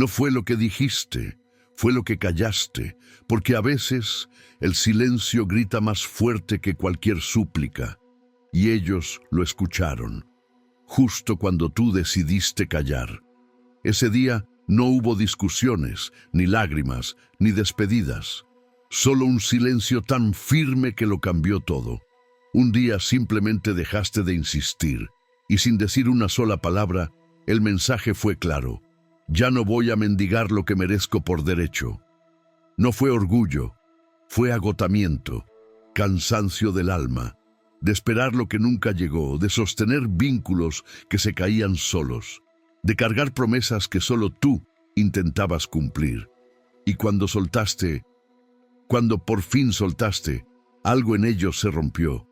No fue lo que dijiste, fue lo que callaste, porque a veces el silencio grita más fuerte que cualquier súplica, y ellos lo escucharon, justo cuando tú decidiste callar. Ese día no hubo discusiones, ni lágrimas, ni despedidas, solo un silencio tan firme que lo cambió todo. Un día simplemente dejaste de insistir, y sin decir una sola palabra, el mensaje fue claro. Ya no voy a mendigar lo que merezco por derecho. No fue orgullo, fue agotamiento, cansancio del alma, de esperar lo que nunca llegó, de sostener vínculos que se caían solos, de cargar promesas que solo tú intentabas cumplir. Y cuando por fin soltaste, algo en ellos se rompió.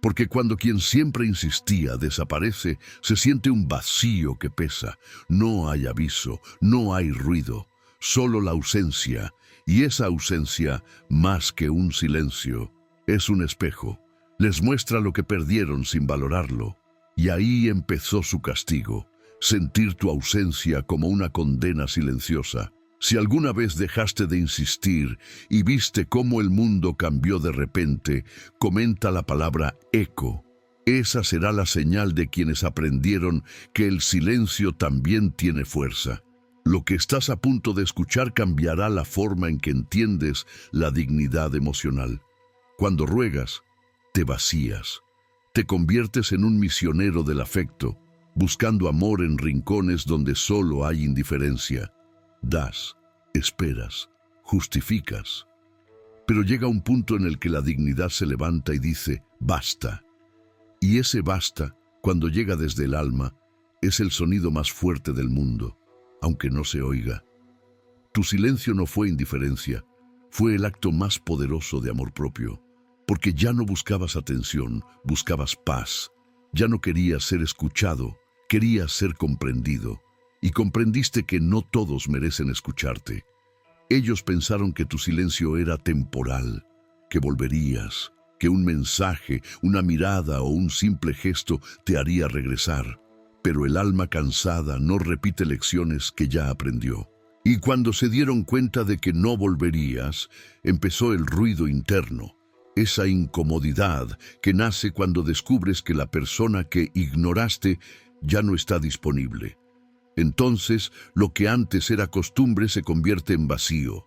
Porque cuando quien siempre insistía desaparece, se siente un vacío que pesa. No hay aviso, no hay ruido, solo la ausencia. Y esa ausencia, más que un silencio, es un espejo. Les muestra lo que perdieron sin valorarlo. Y ahí empezó su castigo, sentir tu ausencia como una condena silenciosa. Si alguna vez dejaste de insistir y viste cómo el mundo cambió de repente, comenta la palabra eco. Esa será la señal de quienes aprendieron que el silencio también tiene fuerza. Lo que estás a punto de escuchar cambiará la forma en que entiendes la dignidad emocional. Cuando ruegas, te vacías. Te conviertes en un misionero del afecto, buscando amor en rincones donde solo hay indiferencia. Das, esperas, justificas. Pero llega un punto en el que la dignidad se levanta y dice, basta. Y ese basta, cuando llega desde el alma, es el sonido más fuerte del mundo, aunque no se oiga. Tu silencio no fue indiferencia, fue el acto más poderoso de amor propio, porque ya no buscabas atención, buscabas paz. Ya no querías ser escuchado, querías ser comprendido. Y comprendiste que no todos merecen escucharte. Ellos pensaron que tu silencio era temporal, que volverías, que un mensaje, una mirada o un simple gesto te haría regresar. Pero el alma cansada no repite lecciones que ya aprendió. Y cuando se dieron cuenta de que no volverías, empezó el ruido interno, esa incomodidad que nace cuando descubres que la persona que ignoraste ya no está disponible. Entonces, lo que antes era costumbre se convierte en vacío,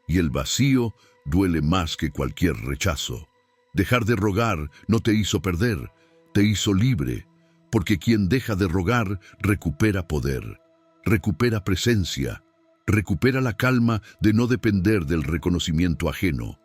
y el vacío duele más que cualquier rechazo. Dejar de rogar no te hizo perder, te hizo libre, porque quien deja de rogar recupera poder, recupera presencia, recupera la calma de no depender del reconocimiento ajeno.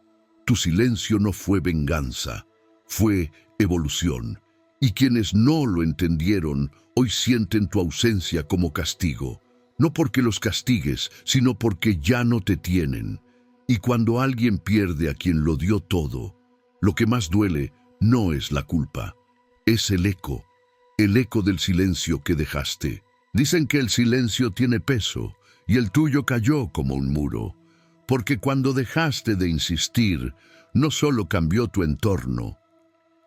Tu silencio no fue venganza, fue evolución. Y quienes no lo entendieron, hoy sienten tu ausencia como castigo. No porque los castigues, sino porque ya no te tienen. Y cuando alguien pierde a quien lo dio todo, lo que más duele no es la culpa, es el eco del silencio que dejaste. Dicen que el silencio tiene peso, y el tuyo cayó como un muro. Porque cuando dejaste de insistir, no solo cambió tu entorno,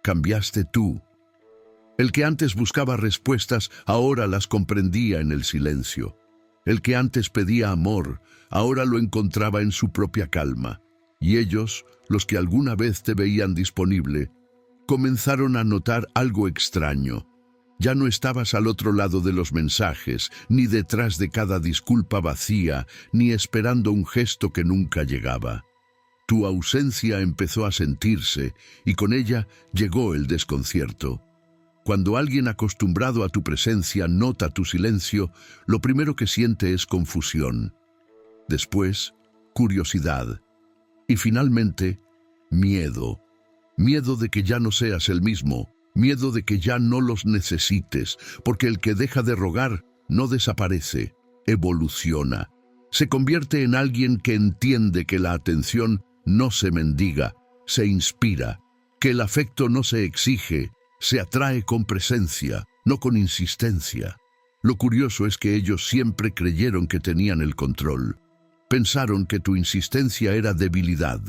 cambiaste tú. El que antes buscaba respuestas, ahora las comprendía en el silencio. El que antes pedía amor, ahora lo encontraba en su propia calma. Y ellos, los que alguna vez te veían disponible, comenzaron a notar algo extraño. Ya no estabas al otro lado de los mensajes, ni detrás de cada disculpa vacía, ni esperando un gesto que nunca llegaba. Tu ausencia empezó a sentirse, y con ella llegó el desconcierto. Cuando alguien acostumbrado a tu presencia nota tu silencio, lo primero que siente es confusión. Después, curiosidad. Y finalmente, miedo. Miedo de que ya no seas el mismo. Miedo de que ya no los necesites, porque el que deja de rogar no desaparece, evoluciona. Se convierte en alguien que entiende que la atención no se mendiga, se inspira, que el afecto no se exige, se atrae con presencia, no con insistencia. Lo curioso es que ellos siempre creyeron que tenían el control. Pensaron que tu insistencia era debilidad,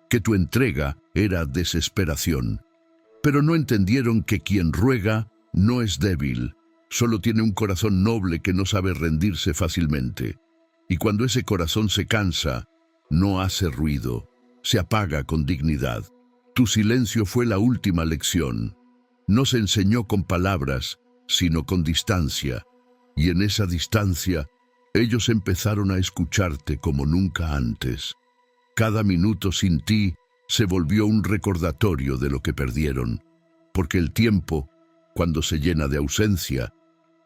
que tu entrega era desesperación. Pero no entendieron que quien ruega no es débil, solo tiene un corazón noble que no sabe rendirse fácilmente. Y cuando ese corazón se cansa, no hace ruido, se apaga con dignidad. Tu silencio fue la última lección. No se enseñó con palabras, sino con distancia. Y en esa distancia, ellos empezaron a escucharte como nunca antes. Cada minuto sin ti se volvió un recordatorio de lo que perdieron, porque el tiempo, cuando se llena de ausencia,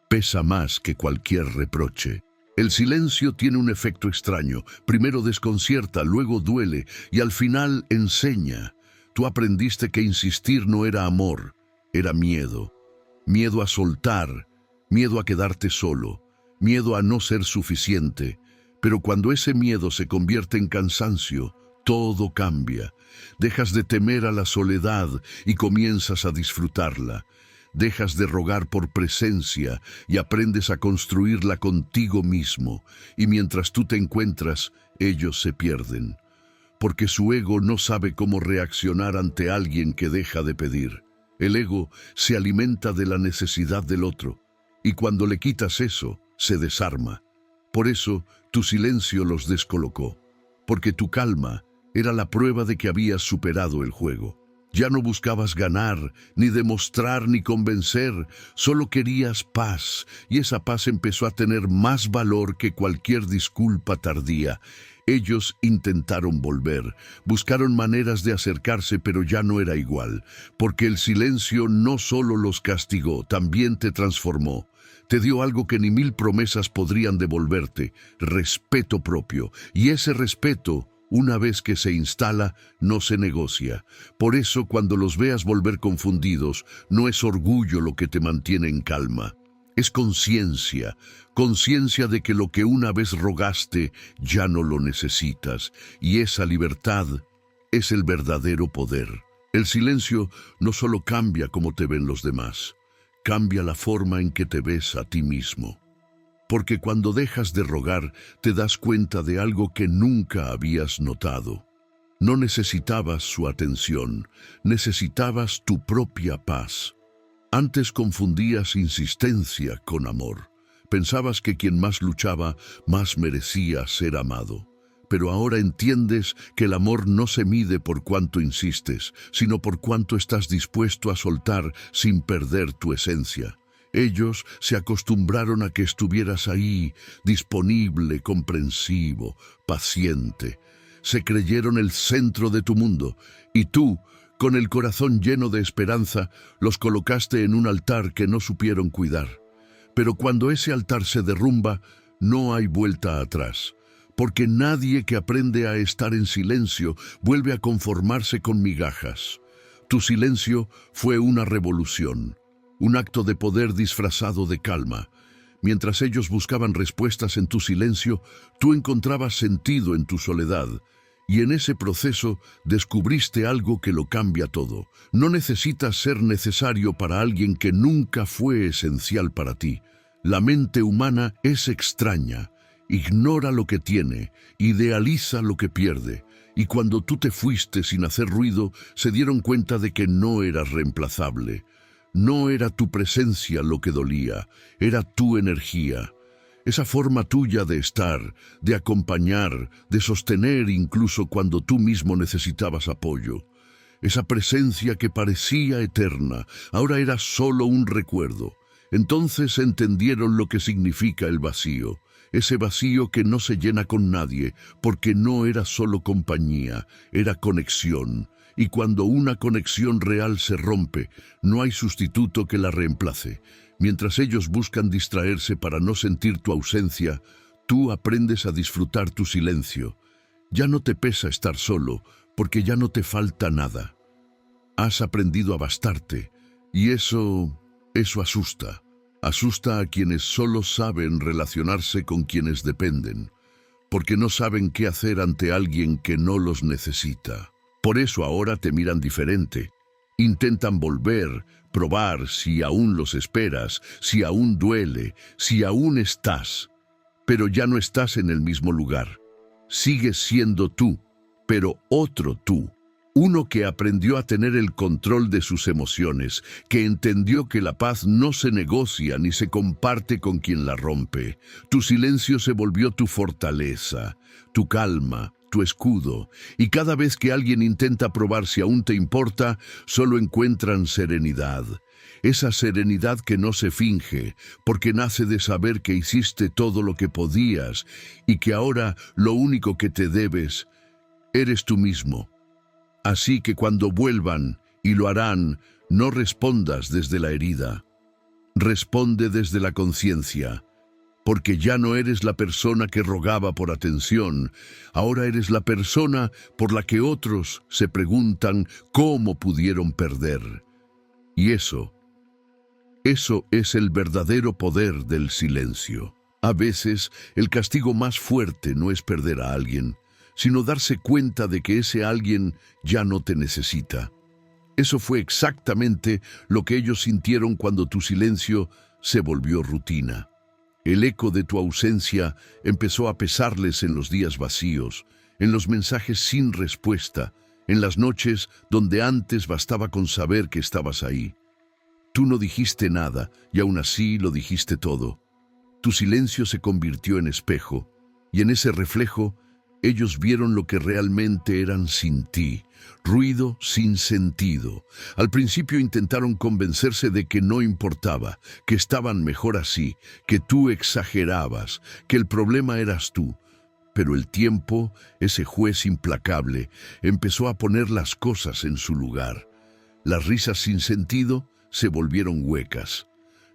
pesa más que cualquier reproche. El silencio tiene un efecto extraño. Primero desconcierta, luego duele y al final enseña. Tú aprendiste que insistir no era amor, era miedo. Miedo a soltar, miedo a quedarte solo, miedo a no ser suficiente. Pero cuando ese miedo se convierte en cansancio, todo cambia. Dejas de temer a la soledad y comienzas a disfrutarla. Dejas de rogar por presencia y aprendes a construirla contigo mismo. Y mientras tú te encuentras, ellos se pierden. Porque su ego no sabe cómo reaccionar ante alguien que deja de pedir. El ego se alimenta de la necesidad del otro. Y cuando le quitas eso, se desarma. Por eso, tu silencio los descolocó. Porque tu calma era la prueba de que habías superado el juego. Ya no buscabas ganar, ni demostrar, ni convencer, solo querías paz, y esa paz empezó a tener más valor que cualquier disculpa tardía. Ellos intentaron volver, buscaron maneras de acercarse, pero ya no era igual, porque el silencio no solo los castigó, también te transformó. Te dio algo que ni 1000 promesas podrían devolverte, respeto propio, y ese respeto, una vez que se instala, no se negocia. Por eso, cuando los veas volver confundidos, no es orgullo lo que te mantiene en calma. Es conciencia, conciencia de que lo que una vez rogaste ya no lo necesitas, y esa libertad es el verdadero poder. El silencio no solo cambia cómo te ven los demás, cambia la forma en que te ves a ti mismo. Porque cuando dejas de rogar, te das cuenta de algo que nunca habías notado. No necesitabas su atención, necesitabas tu propia paz. Antes confundías insistencia con amor. Pensabas que quien más luchaba, más merecía ser amado. Pero ahora entiendes que el amor no se mide por cuánto insistes, sino por cuánto estás dispuesto a soltar sin perder tu esencia. Ellos se acostumbraron a que estuvieras ahí, disponible, comprensivo, paciente. Se creyeron el centro de tu mundo, y tú, con el corazón lleno de esperanza, los colocaste en un altar que no supieron cuidar. Pero cuando ese altar se derrumba, no hay vuelta atrás, porque nadie que aprende a estar en silencio vuelve a conformarse con migajas. Tu silencio fue una revolución. Un acto de poder disfrazado de calma. Mientras ellos buscaban respuestas en tu silencio, tú encontrabas sentido en tu soledad. Y en ese proceso descubriste algo que lo cambia todo. No necesitas ser necesario para alguien que nunca fue esencial para ti. La mente humana es extraña. Ignora lo que tiene, idealiza lo que pierde. Y cuando tú te fuiste sin hacer ruido, se dieron cuenta de que no eras reemplazable. No era tu presencia lo que dolía, era tu energía. Esa forma tuya de estar, de acompañar, de sostener incluso cuando tú mismo necesitabas apoyo. Esa presencia que parecía eterna, ahora era solo un recuerdo. Entonces entendieron lo que significa el vacío. Ese vacío que no se llena con nadie, porque no era solo compañía, era conexión. Y cuando una conexión real se rompe, no hay sustituto que la reemplace. Mientras ellos buscan distraerse para no sentir tu ausencia, tú aprendes a disfrutar tu silencio. Ya no te pesa estar solo, porque ya no te falta nada. Has aprendido a bastarte, y eso asusta. Asusta a quienes solo saben relacionarse con quienes dependen, porque no saben qué hacer ante alguien que no los necesita. Por eso ahora te miran diferente. Intentan volver, probar si aún los esperas, si aún duele, si aún estás. Pero ya no estás en el mismo lugar. Sigues siendo tú, pero otro tú. Uno que aprendió a tener el control de sus emociones, que entendió que la paz no se negocia ni se comparte con quien la rompe. Tu silencio se volvió tu fortaleza, tu calma, tu escudo, y cada vez que alguien intenta probar si aún te importa, solo encuentran serenidad. Esa serenidad que no se finge, porque nace de saber que hiciste todo lo que podías y que ahora lo único que te debes eres tú mismo. Así que cuando vuelvan, y lo harán, no respondas desde la herida. Responde desde la conciencia, porque ya no eres la persona que rogaba por atención, ahora eres la persona por la que otros se preguntan cómo pudieron perder. Y eso es el verdadero poder del silencio. A veces, el castigo más fuerte no es perder a alguien, sino darse cuenta de que ese alguien ya no te necesita. Eso fue exactamente lo que ellos sintieron cuando tu silencio se volvió rutina. El eco de tu ausencia empezó a pesarles en los días vacíos, en los mensajes sin respuesta, en las noches donde antes bastaba con saber que estabas ahí. Tú no dijiste nada y aún así lo dijiste todo. Tu silencio se convirtió en espejo, y en ese reflejo ellos vieron lo que realmente eran sin ti, ruido sin sentido. Al principio intentaron convencerse de que no importaba, que estaban mejor así, que tú exagerabas, que el problema eras tú. Pero el tiempo, ese juez implacable, empezó a poner las cosas en su lugar. Las risas sin sentido se volvieron huecas.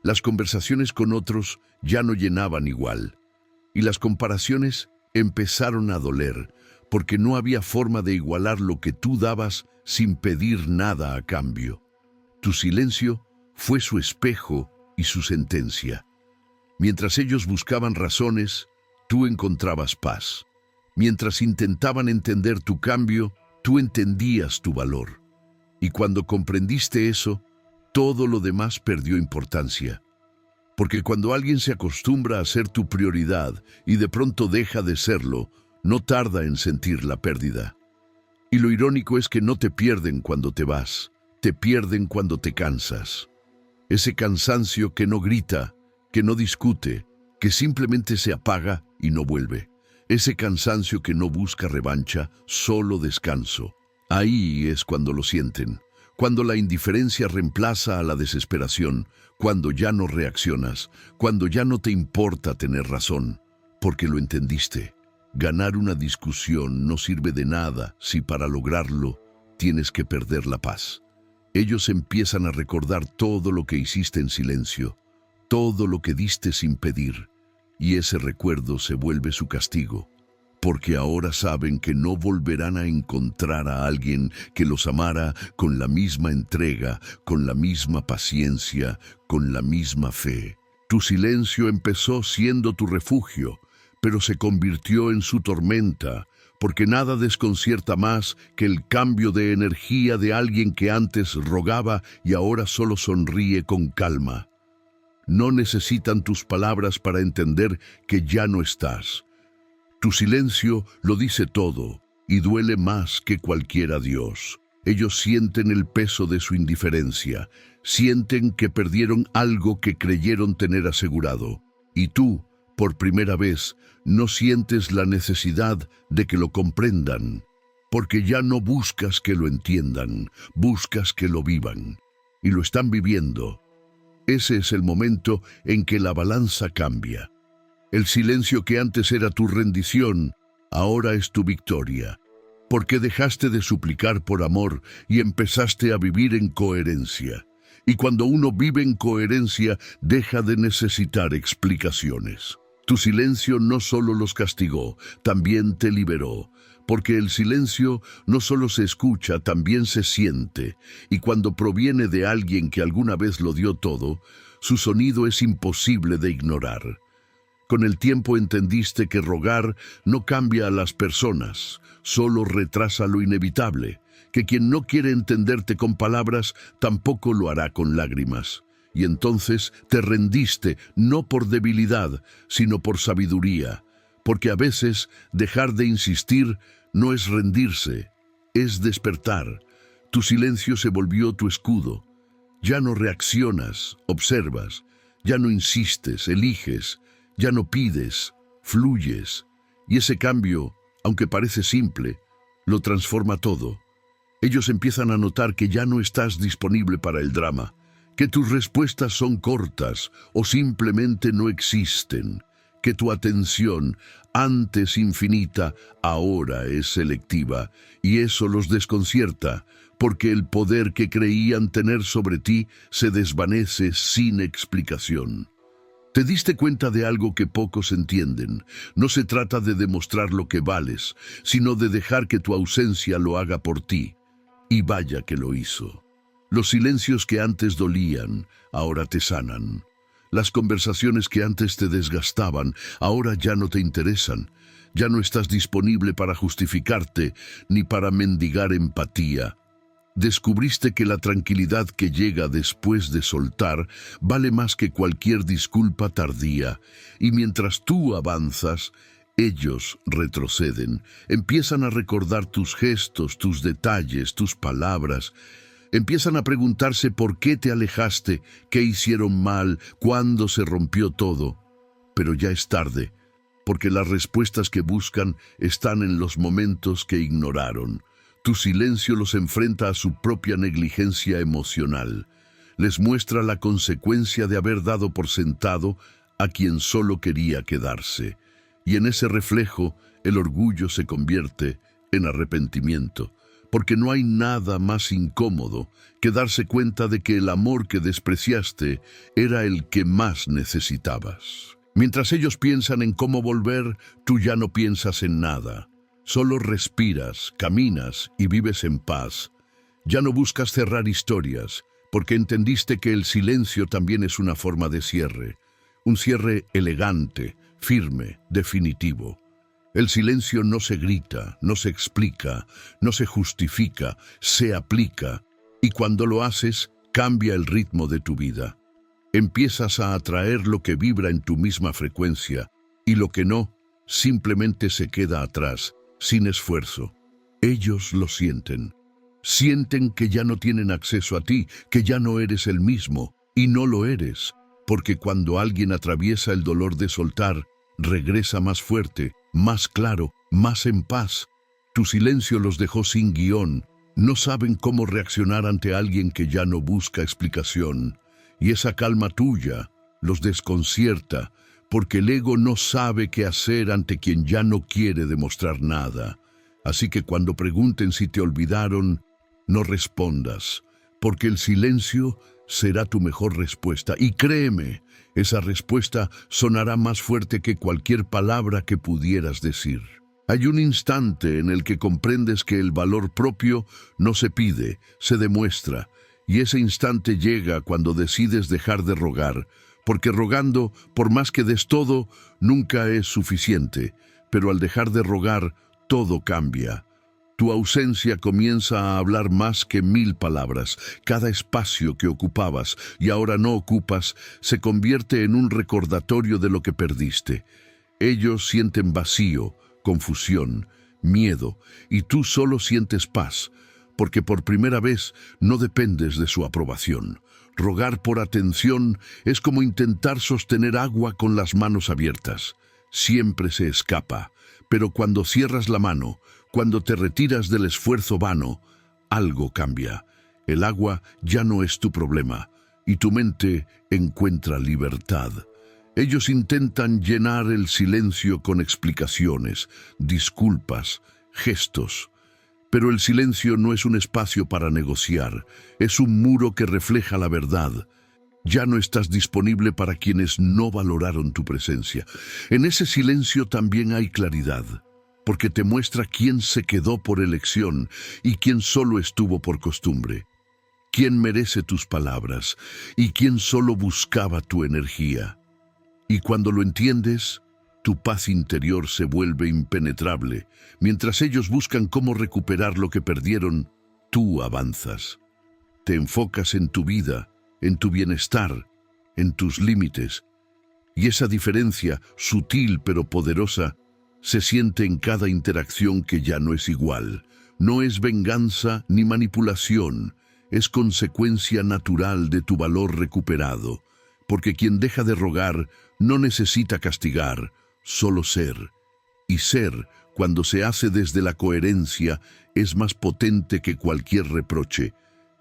Las conversaciones con otros ya no llenaban igual. Y las comparaciones empezaron a doler, porque no había forma de igualar lo que tú dabas sin pedir nada a cambio. Tu silencio fue su espejo y su sentencia. Mientras ellos buscaban razones, tú encontrabas paz. Mientras intentaban entender tu cambio, tú entendías tu valor. Y cuando comprendiste eso, todo lo demás perdió importancia. Porque cuando alguien se acostumbra a ser tu prioridad y de pronto deja de serlo, no tarda en sentir la pérdida. Y lo irónico es que no te pierden cuando te vas, te pierden cuando te cansas. Ese cansancio que no grita, que no discute, que simplemente se apaga y no vuelve. Ese cansancio que no busca revancha, solo descanso. Ahí es cuando lo sienten. Cuando la indiferencia reemplaza a la desesperación, cuando ya no reaccionas, cuando ya no te importa tener razón, porque lo entendiste. Ganar una discusión no sirve de nada si para lograrlo tienes que perder la paz. Ellos empiezan a recordar todo lo que hiciste en silencio, todo lo que diste sin pedir, y ese recuerdo se vuelve su castigo. Porque ahora saben que no volverán a encontrar a alguien que los amara con la misma entrega, con la misma paciencia, con la misma fe. Tu silencio empezó siendo tu refugio, pero se convirtió en su tormenta, porque nada desconcierta más que el cambio de energía de alguien que antes rogaba y ahora solo sonríe con calma. No necesitan tus palabras para entender que ya no estás. Tu silencio lo dice todo y duele más que cualquier adiós. Ellos sienten el peso de su indiferencia, sienten que perdieron algo que creyeron tener asegurado. Y tú, por primera vez, no sientes la necesidad de que lo comprendan, porque ya no buscas que lo entiendan, buscas que lo vivan. Y lo están viviendo. Ese es el momento en que la balanza cambia. El silencio que antes era tu rendición, ahora es tu victoria, porque dejaste de suplicar por amor y empezaste a vivir en coherencia. Y cuando uno vive en coherencia, deja de necesitar explicaciones. Tu silencio no solo los castigó, también te liberó, porque el silencio no solo se escucha, también se siente, y cuando proviene de alguien que alguna vez lo dio todo, su sonido es imposible de ignorar. Con el tiempo entendiste que rogar no cambia a las personas, solo retrasa lo inevitable, que quien no quiere entenderte con palabras tampoco lo hará con lágrimas. Y entonces te rendiste no por debilidad, sino por sabiduría, porque a veces dejar de insistir no es rendirse, es despertar. Tu silencio se volvió tu escudo. Ya no reaccionas, observas, ya no insistes, eliges, ya no pides, fluyes. Y ese cambio, aunque parece simple, lo transforma todo. Ellos empiezan a notar que ya no estás disponible para el drama, que tus respuestas son cortas o simplemente no existen, que tu atención, antes infinita, ahora es selectiva, y eso los desconcierta, porque el poder que creían tener sobre ti se desvanece sin explicación. Te diste cuenta de algo que pocos entienden. No se trata de demostrar lo que vales, sino de dejar que tu ausencia lo haga por ti. Y vaya que lo hizo. Los silencios que antes dolían, ahora te sanan. Las conversaciones que antes te desgastaban, ahora ya no te interesan. Ya no estás disponible para justificarte ni para mendigar empatía. Descubriste que la tranquilidad que llega después de soltar vale más que cualquier disculpa tardía, y mientras tú avanzas, ellos retroceden, empiezan a recordar tus gestos, tus detalles, tus palabras, empiezan a preguntarse por qué te alejaste, qué hicieron mal, cuándo se rompió todo. Pero ya es tarde, porque las respuestas que buscan están en los momentos que ignoraron. Tu silencio los enfrenta a su propia negligencia emocional. Les muestra la consecuencia de haber dado por sentado a quien solo quería quedarse. Y en ese reflejo, el orgullo se convierte en arrepentimiento, porque no hay nada más incómodo que darse cuenta de que el amor que despreciaste era el que más necesitabas. Mientras ellos piensan en cómo volver, tú ya no piensas en nada. Solo respiras, caminas y vives en paz. Ya no buscas cerrar historias, porque entendiste que el silencio también es una forma de cierre. Un cierre elegante, firme, definitivo. El silencio no se grita, no se explica, no se justifica, se aplica. Y cuando lo haces, cambia el ritmo de tu vida. Empiezas a atraer lo que vibra en tu misma frecuencia, y lo que no, simplemente se queda atrás, sin esfuerzo. Ellos lo sienten. Sienten que ya no tienen acceso a ti, que ya no eres el mismo, y no lo eres, porque cuando alguien atraviesa el dolor de soltar, regresa más fuerte, más claro, más en paz. Tu silencio los dejó sin guión. No saben cómo reaccionar ante alguien que ya no busca explicación. Y esa calma tuya los desconcierta, porque el ego no sabe qué hacer ante quien ya no quiere demostrar nada. Así que cuando pregunten si te olvidaron, no respondas, porque el silencio será tu mejor respuesta. Y créeme, esa respuesta sonará más fuerte que cualquier palabra que pudieras decir. Hay un instante en el que comprendes que el valor propio no se pide, se demuestra, y ese instante llega cuando decides dejar de rogar, porque rogando, por más que des todo, nunca es suficiente, pero al dejar de rogar, todo cambia. Tu ausencia comienza a hablar más que 1000 palabras. Cada espacio que ocupabas y ahora no ocupas se convierte en un recordatorio de lo que perdiste. Ellos sienten vacío, confusión, miedo, y tú solo sientes paz, porque por primera vez no dependes de su aprobación. Rogar por atención es como intentar sostener agua con las manos abiertas. Siempre se escapa, pero cuando cierras la mano, cuando te retiras del esfuerzo vano, algo cambia. El agua ya no es tu problema, y tu mente encuentra libertad. Ellos intentan llenar el silencio con explicaciones, disculpas, gestos. Pero el silencio no es un espacio para negociar, es un muro que refleja la verdad. Ya no estás disponible para quienes no valoraron tu presencia. En ese silencio también hay claridad, porque te muestra quién se quedó por elección y quién solo estuvo por costumbre, quién merece tus palabras y quién solo buscaba tu energía. Y cuando lo entiendes, tu paz interior se vuelve impenetrable. Mientras ellos buscan cómo recuperar lo que perdieron, tú avanzas. Te enfocas en tu vida, en tu bienestar, en tus límites. Y esa diferencia, sutil pero poderosa, se siente en cada interacción que ya no es igual, No es venganza ni manipulación, es consecuencia natural de tu valor recuperado, porque quien deja de rogar no necesita castigar, solo ser. Y ser, cuando se hace desde la coherencia, es más potente que cualquier reproche.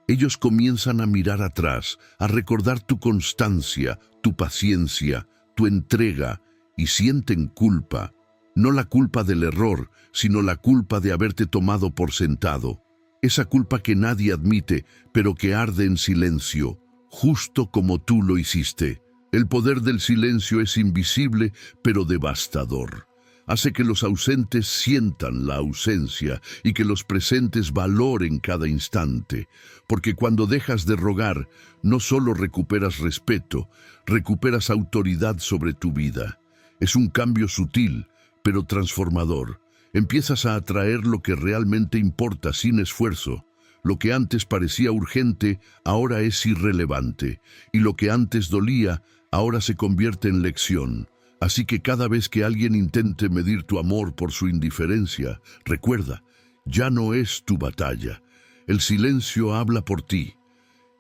Ellos comienzan a mirar atrás, a recordar tu constancia, tu paciencia, tu entrega, y sienten culpa. No la culpa del error, sino la culpa de haberte tomado por sentado. Esa culpa que nadie admite, pero que arde en silencio, justo como tú lo hiciste. El poder del silencio es invisible, pero devastador. Hace que los ausentes sientan la ausencia y que los presentes valoren cada instante. Porque cuando dejas de rogar, no solo recuperas respeto, recuperas autoridad sobre tu vida. Es un cambio sutil, pero transformador. Empiezas a atraer lo que realmente importa sin esfuerzo. Lo que antes parecía urgente, ahora es irrelevante. Y lo que antes dolía, ahora se convierte en lección. Así que cada vez que alguien intente medir tu amor por su indiferencia, recuerda, ya no es tu batalla. El silencio habla por ti.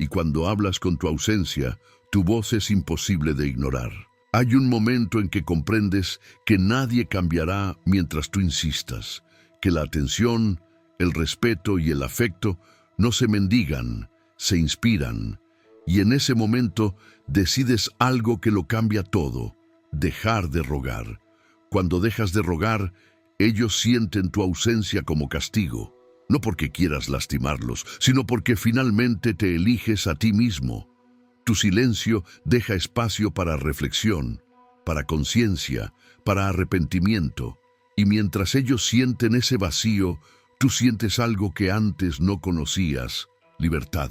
Y cuando hablas con tu ausencia, tu voz es imposible de ignorar. Hay un momento en que comprendes que nadie cambiará mientras tú insistas, que la atención, el respeto y el afecto no se mendigan, se inspiran. Y en ese momento decides algo que lo cambia todo, dejar de rogar. Cuando dejas de rogar, ellos sienten tu ausencia como castigo, no porque quieras lastimarlos, sino porque finalmente te eliges a ti mismo. Tu silencio deja espacio para reflexión, para conciencia, para arrepentimiento. Y mientras ellos sienten ese vacío, tú sientes algo que antes no conocías, libertad.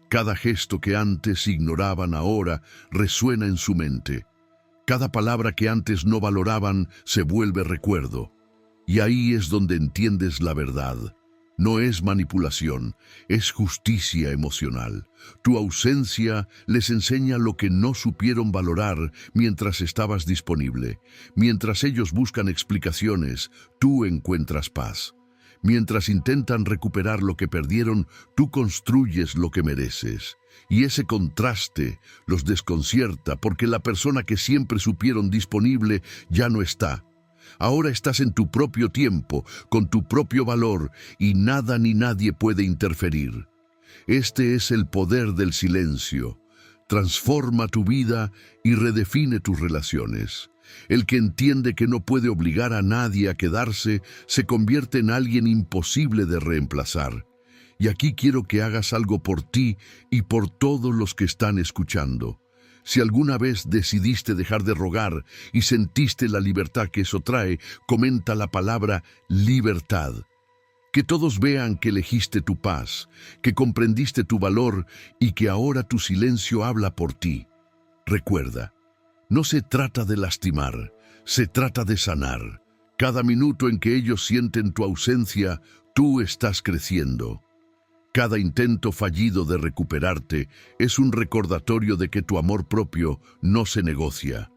Cada gesto que antes ignoraban ahora resuena en su mente. Cada palabra que antes no valoraban se vuelve recuerdo. Y ahí es donde entiendes la verdad. No es manipulación, es justicia emocional. Tu ausencia les enseña lo que no supieron valorar mientras estabas disponible. Mientras ellos buscan explicaciones, tú encuentras paz. Mientras intentan recuperar lo que perdieron, tú construyes lo que mereces. Y ese contraste los desconcierta porque la persona que siempre supieron disponible ya no está. Ahora estás en tu propio tiempo, con tu propio valor, y nada ni nadie puede interferir. Este es el poder del silencio. Transforma tu vida y redefine tus relaciones. El que entiende que no puede obligar a nadie a quedarse, se convierte en alguien imposible de reemplazar. Y aquí quiero que hagas algo por ti y por todos los que están escuchando. Si alguna vez decidiste dejar de rogar y sentiste la libertad que eso trae, comenta la palabra libertad. Que todos vean que elegiste tu paz, que comprendiste tu valor y que ahora tu silencio habla por ti. Recuerda, no se trata de lastimar, se trata de sanar. Cada minuto en que ellos sienten tu ausencia, tú estás creciendo. Cada intento fallido de recuperarte es un recordatorio de que tu amor propio no se negocia.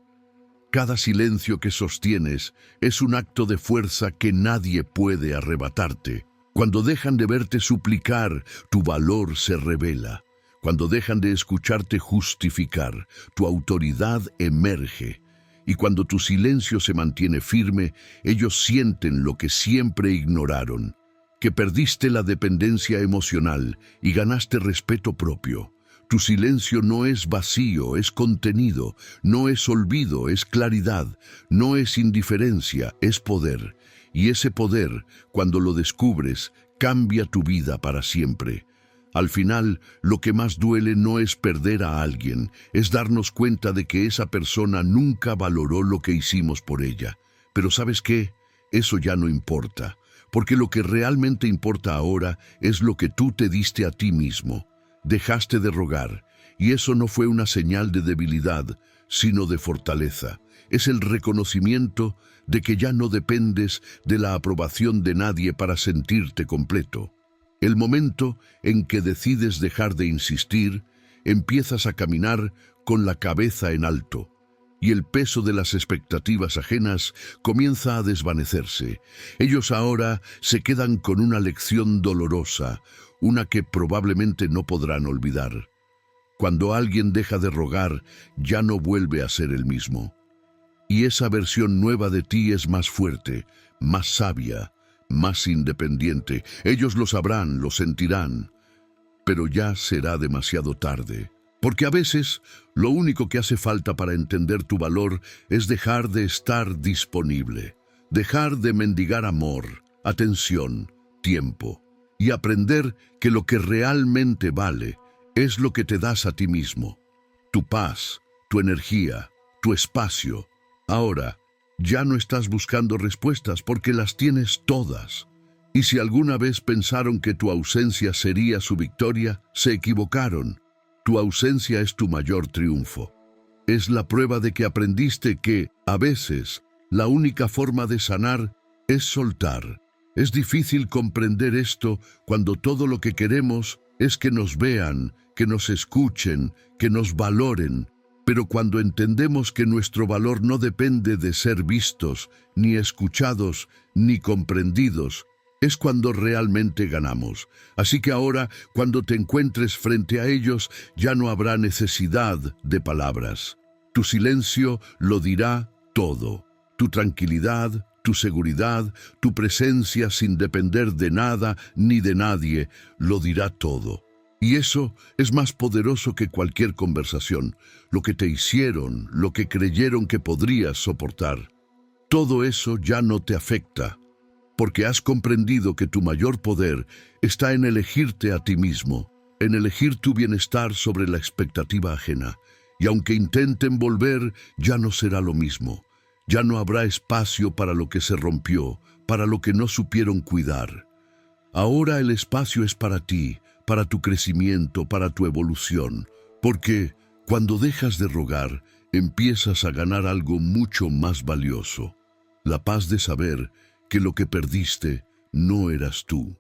Cada silencio que sostienes es un acto de fuerza que nadie puede arrebatarte. Cuando dejan de verte suplicar, tu valor se revela. Cuando dejan de escucharte justificar, tu autoridad emerge. Y cuando tu silencio se mantiene firme, ellos sienten lo que siempre ignoraron. Que perdiste la dependencia emocional y ganaste respeto propio. Tu silencio no es vacío, es contenido, no es olvido, es claridad, no es indiferencia, es poder. Y ese poder, cuando lo descubres, cambia tu vida para siempre. Al final, lo que más duele no es perder a alguien, es darnos cuenta de que esa persona nunca valoró lo que hicimos por ella. Pero ¿sabes qué? Eso ya no importa. Porque lo que realmente importa ahora es lo que tú te diste a ti mismo. Dejaste de rogar, y eso no fue una señal de debilidad, sino de fortaleza. Es el reconocimiento de que ya no dependes de la aprobación de nadie para sentirte completo. El momento en que decides dejar de insistir, empiezas a caminar con la cabeza en alto. y el peso de las expectativas ajenas comienza a desvanecerse. Ellos ahora se quedan con una lección dolorosa, una que probablemente no podrán olvidar. Cuando alguien deja de rogar, ya no vuelve a ser el mismo. Y esa versión nueva de ti es más fuerte, más sabia, más independiente. Ellos lo sabrán, lo sentirán, pero ya será demasiado tarde. Porque a veces lo único que hace falta para entender tu valor es dejar de estar disponible, dejar de mendigar amor, atención, tiempo, y aprender que lo que realmente vale es lo que te das a ti mismo, tu paz, tu energía, tu espacio. Ahora, ya no estás buscando respuestas porque las tienes todas. Y si alguna vez pensaron que tu ausencia sería su victoria, se equivocaron. Tu ausencia es tu mayor triunfo. Es la prueba de que aprendiste que, a veces, la única forma de sanar es soltar. Es difícil comprender esto cuando todo lo que queremos es que nos vean, que nos escuchen, que nos valoren. Pero cuando entendemos que nuestro valor no depende de ser vistos, ni escuchados, ni comprendidos, es cuando realmente ganamos. Así que ahora, cuando te encuentres frente a ellos, ya no habrá necesidad de palabras. Tu silencio lo dirá todo. Tu tranquilidad, tu seguridad, tu presencia sin depender de nada ni de nadie, lo dirá todo. Y eso es más poderoso que cualquier conversación, lo que te hicieron, lo que creyeron que podrías soportar. Todo eso ya no te afecta, porque has comprendido que tu mayor poder está en elegirte a ti mismo, en elegir tu bienestar sobre la expectativa ajena. Y aunque intenten volver, ya no será lo mismo. Ya no habrá espacio para lo que se rompió, para lo que no supieron cuidar. Ahora el espacio es para ti, para tu crecimiento, para tu evolución, porque cuando dejas de rogar, empiezas a ganar algo mucho más valioso, la paz de saber que lo que perdiste no eras tú.